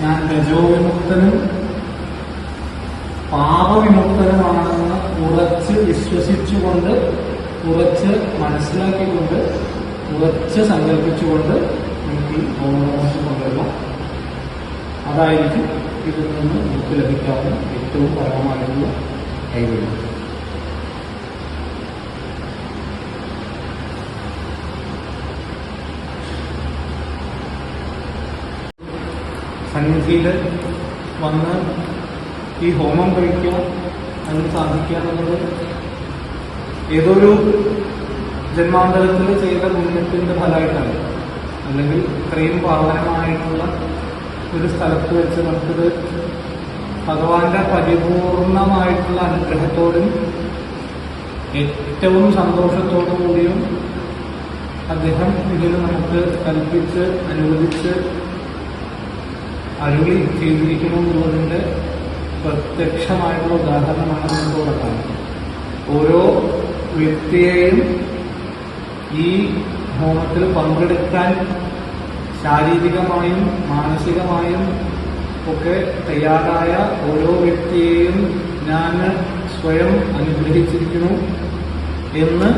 ഞാൻ രജോവിമുക്തനും പാപവിമുക്തനുമാണെന്ന് ഉറച്ച് വിശ്വസിച്ചുകൊണ്ട്, ഉറച്ച് മനസ്സിലാക്കിക്കൊണ്ട്, ഉറച്ച് സങ്കല്പിച്ചുകൊണ്ട് എനിക്ക് ഹോമോമോഷം കൊണ്ടുവരണം. അതായിരിക്കും ഇതിൽ നിന്ന് നമുക്ക് ലഭിക്കാവുന്ന ഏറ്റവും പരമമായിട്ടുള്ള കൈവരി. സന്നിധിയിൽ വന്ന് ഈ ഹോമം കഴിക്കുക, അതിന് സാധിക്കുക എന്നുള്ളത് ഏതൊരു ജന്മാന്തരത്തിൽ ചെയ്ത പുണ്യത്തിന്റെ ഫലമായിട്ടാണ്. അല്ലെങ്കിൽ ഇത്രയും പാവനമായിട്ടുള്ള ഒരു സ്ഥലത്ത് വെച്ച് നമുക്കിത് ഭഗവാന്റെ പരിപൂർണമായിട്ടുള്ള അനുഗ്രഹത്തോടും ഏറ്റവും സന്തോഷത്തോടു കൂടിയും അദ്ദേഹം ഇതിൽ നമുക്ക് കൽപ്പിച്ച് അനുവദിച്ച് അരുളി ചെയ്തിരിക്കുന്നു എന്നുള്ളതിന്റെ പ്രത്യക്ഷമായിട്ടുള്ള ഉദാഹരണമാണ് നമുക്കിവിടെ കാണുന്നത്. ഓരോ വ്യക്തിയെയും ഈ ഹോമത്തിൽ പങ്കെടുക്കാൻ ശാരീരികമായും മാനസികമായും ഒക്കെ തയ്യാറായ ഓരോ വ്യക്തിയെയും ഞാൻ സ്വയം അനുഗ്രഹിച്ചിരിക്കുന്നു എന്ന്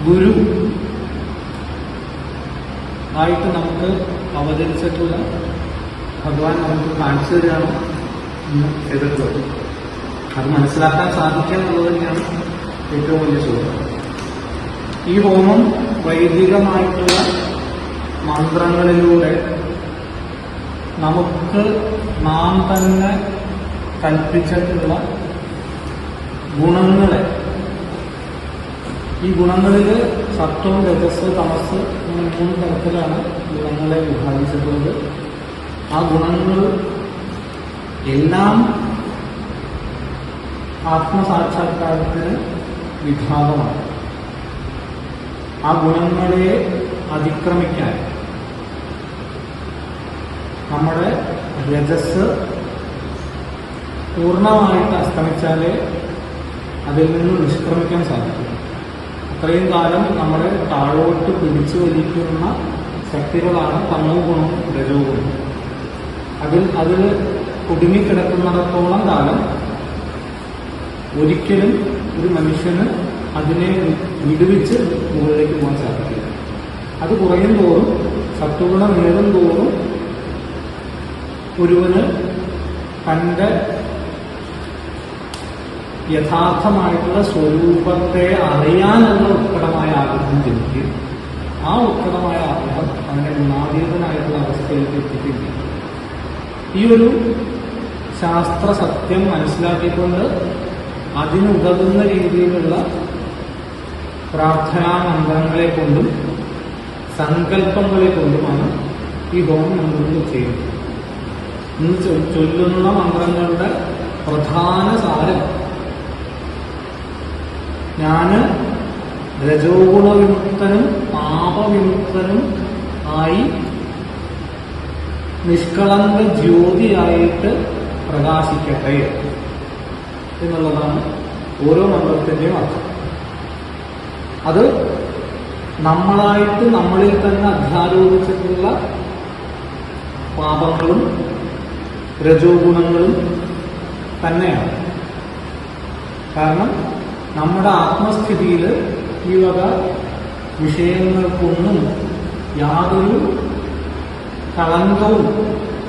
ഗുരു ആയിട്ട് നമുക്ക് അവതരിച്ചിട്ടുള്ള ഭഗവാൻ നമുക്ക് കാണിച്ചു തരികയാണ് എന്ന് എതിർത്തത്. അത് മനസ്സിലാക്കാൻ സാധിക്കുക എന്നുള്ളത് തന്നെയാണ് ഏറ്റവും വലിയ സുഖം. ഈ ഹോമം വൈദികമായിട്ടുള്ള മന്ത്രങ്ങളിലൂടെ നമുക്ക് നാം തന്നെ കൽപ്പിച്ചിട്ടുള്ള ഗുണങ്ങളെ, ഈ ഗുണങ്ങളിൽ സത്വം, രജസ്, തമസ് ഇങ്ങനെ 3 തരത്തിലാണ് ഗുണങ്ങളെ വിഭാഗിച്ചിട്ടുള്ളത്. ആ ഗുണങ്ങൾ എല്ലാം ആത്മസാക്ഷാത്കാരത്തിന് വിഭാഗമാണ്. ആ ഗുണങ്ങളെ അതിക്രമിക്കാൻ നമ്മുടെ രജസ് പൂർണ്ണമായിട്ട് അസ്തമിച്ചാലേ അതിൽ നിന്ന് നിഷ്ക്രമിക്കാൻ സാധിക്കും. അത്രയും കാലം നമ്മളെ താഴോട്ട് പിടിച്ചു വലിക്കുന്ന ശക്തികളാണ് തമോ ഗുണം, രജോ ഗുണം. അതിൽ കുടുങ്ങിക്കിടക്കുന്നിടത്തോളം കാലം ഒരിക്കലും ഒരു മനുഷ്യന് അതിനെ വിടുവിച്ച് മുകളിലേക്ക് പോകാൻ സാധിക്കില്ല. അത് കുറയും തോറും, സത്വഗുണം നേടും തോറും ഒരുവന് തന്റെ യഥാർത്ഥമായിട്ടുള്ള സ്വരൂപത്തെ അറിയാനുള്ള ഉത്കടമായ ആഗ്രഹം ജനിക്കും. ആ ഉത്കടമായ ആഗ്രഹം അവന്റെ ഗുണാതീതനായിട്ടുള്ള അവസ്ഥയിലേക്ക് എത്തിക്കുന്നു. ഈ ഒരു ശാസ്ത്ര സത്യം മനസ്സിലാക്കിക്കൊണ്ട് അതിനുതകുന്ന രീതിയിലുള്ള പ്രാർത്ഥനാ മന്ത്രങ്ങളെ കൊണ്ടും സങ്കല്പങ്ങളെ കൊണ്ടുമാണ് ഈ ഹോമം നമ്മൾ ചെയ്യുന്നത്. ഇന്ന് ചൊല്ലുന്ന മന്ത്രങ്ങളുടെ പ്രധാന സാരം ഞാന് രജോഗുണവിമുക്തനും പാപവിമുക്തനും ആയി നിഷ്കളങ്ക ജ്യോതിയായിട്ട് പ്രകാശിക്കട്ടെ എന്നുള്ളതാണ് ഓരോ മന്ത്രത്തിന്റെയും അർത്ഥം. അത് നമ്മളായിട്ട് നമ്മളിൽ തന്നെ അധ്യാരോപിച്ചിട്ടുള്ള പാപങ്ങളും രജോ ഗുണങ്ങളും തന്നെയാണ്. കാരണം നമ്മുടെ ആത്മസ്ഥിതിയിൽ ഈ വക വിഷയങ്ങൾക്കൊന്നും യാതൊരു കളങ്കവും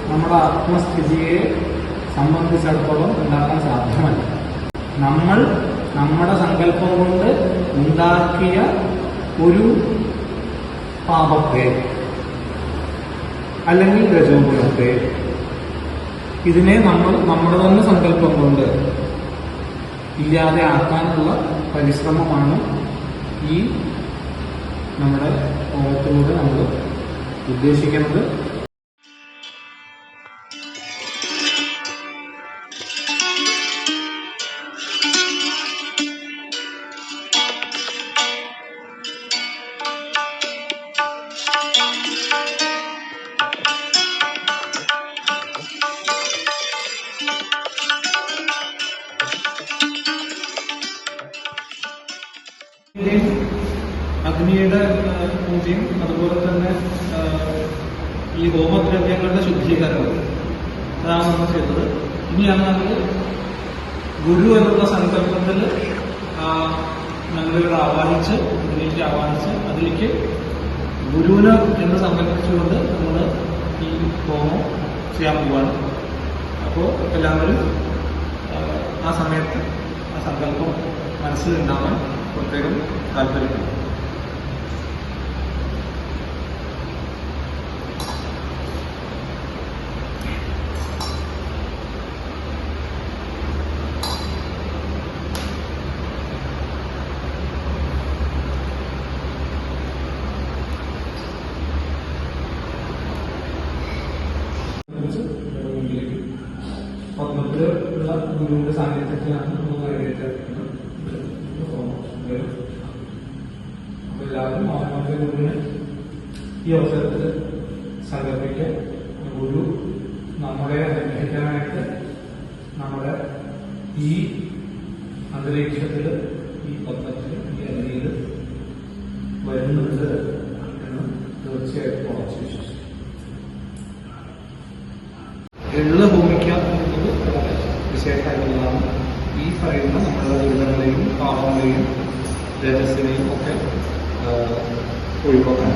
നമ്മുടെ ആത്മസ്ഥിതിയെ സംബന്ധിച്ചിടത്തോളം ഉണ്ടാക്കാൻ സാധ്യമല്ല. നമ്മൾ നമ്മുടെ സങ്കല്പം കൊണ്ട് ഉണ്ടാക്കിയ ഒരു പാപത്തെ അല്ലെങ്കിൽ രജോഗുണത്തെ ഇതിനെ നമ്മൾ നമ്മുടെ തന്നെ സങ്കല്പം കൊണ്ട് ഇല്ലാതെ ആക്കാനുള്ള പരിശ്രമമാണ് ഈ നമ്മുടെ ഹോമത്തിലൂടെ നമ്മൾ ഉദ്ദേശിക്കുന്നത്. അഗ്നിയുടെ പൂജയും അതുപോലെ തന്നെ ഈ ഹോമദ്രവ്യങ്ങളുടെ ശുദ്ധീകരണം അതാണ് നമ്മൾ ചെയ്തത്. ഇനിയാണ് നമ്മൾ ഗുരു എന്നുള്ള സങ്കല്പത്തിൽ ഞങ്ങളിവിടെ ആവാഹിച്ച് ഇതിലേക്ക് ആവാഹിച്ച് അതിലേക്ക് ഗുരുവിന് എന്ന് സങ്കല്പിച്ചുകൊണ്ട് നമ്മൾ ഈ ഹോമം ചെയ്യാൻ പോവാണ്. അപ്പോൾ എല്ലാവരും ആ സമയത്ത് ആ സങ്കല്പം മനസ്സിലുണ്ടാവാൻ പ്രത്യേകം താല്പര്യപ്പെടും. പത്മത്തിലുള്ള ഗുരുവിന്റെ സാന്നിധ്യത്തിലാണ് നമ്മൾ വൈകിട്ടാക്കുന്നത്. അപ്പൊ എല്ലാവരും അവനവന്റെ ഗുരുവിനെ ഈ അവസരത്തിൽ സങ്കല്പിക്കാൻ, ഗുരു നമ്മളെ അനുഗ്രഹിക്കാനായിട്ട് നമ്മുടെ ഈ അന്തരീക്ഷത്തിൽ, ഈ പത്രത്തിൽ, ഈ അരിയിൽ വരുന്നുണ്ട് എന്ന് തീർച്ചയായിട്ടും ഉറച്ചു വിശ്വസിക്കും. എള്ള് ഹോമിക്കുക എന്നത് വളരെ വിശേഷമായിട്ടുള്ളതാണ്. ഈ പറയുന്ന നമ്മുടെ ദുരിതങ്ങളെയും പാപങ്ങളെയും രജസ്സിനെയും ഒക്കെ ഒഴിവാക്കാൻ.